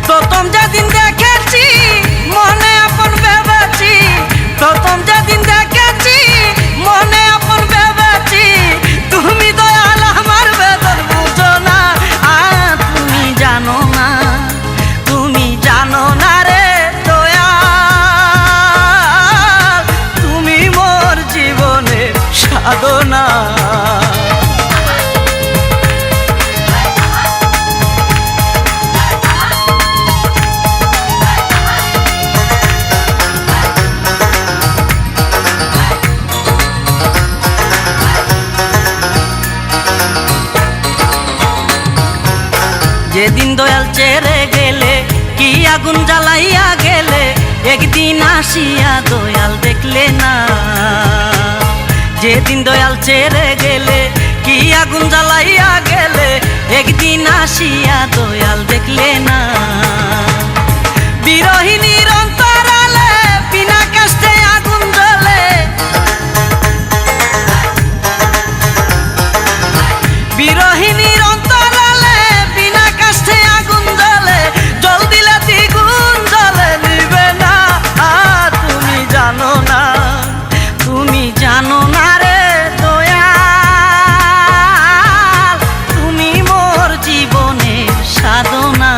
প্রথম যেদিন দেখেছি মনে আপন ভেবেছি, প্রথম যেদিন দেখেছি মনে আপন ভেবেছি, তুমি দয়াল আমার বেদন বুঝো না। তুমি জানো না, তুমি জানো না রে দয়াল, তুমি মোর জীবনের সাধনা। যেদিন দয়াল ছেড়ে গেলে, কি আগুন জ্বালাইয়া গেলে, একদিন আসিয়া দয়াল দেখলে না। যেদিন দয়াল ছেড়ে গেলে, কি আগুন জ্বালাইয়া গেলে, একদিন আসিয়া দয়াল দেখলে না। বিরহিণীর অন্তরালে বিনা কষ্টে আগুন জ্বলে, বিরহিণীর অন্তরালে বিনা কষ্টে আগুন জ্বলে, জল দিলে দ্বিগুণ জ্বলে নিবে না। তুমি জানো না, তুমি জানো না রে দয়াল, তুমি মোর জীবনের সাধনা।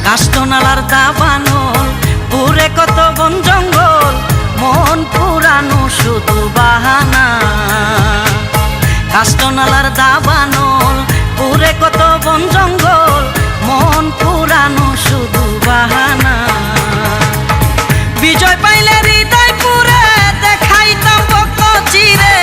কাষ্টনালার দাবানল পুরে কত বন জঙ্গল, মন পুরানো শুধু বাহানা। কাষ্টনালার দাবানল পুরে কত বন জঙ্গল, মন পুরানো শুধু বাহানা। বিজয় পাইলে হৃদয় পুরে দেখাইতাম ভক্ত চিরে,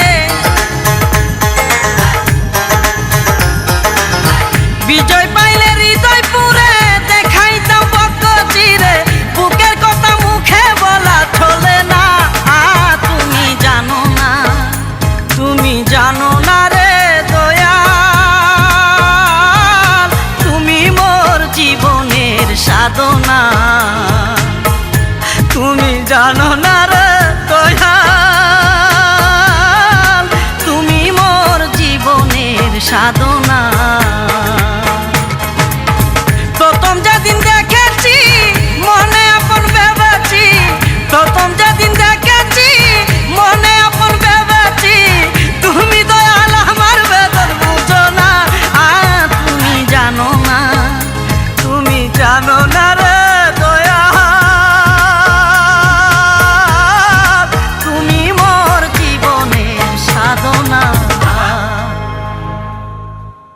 বিজয় পাইলে হৃদয় পুরে দেখাইতাম ভক্ত চিরে, বুকের কথা মুখে বলা চলে না। তুমি জানো না, তুমি জানো না রে দয়াল, তুমি মোর জীবনের সাধনা। তুমি জানো না রে দয়াল, তুমি মোর জীবনের সাধনা।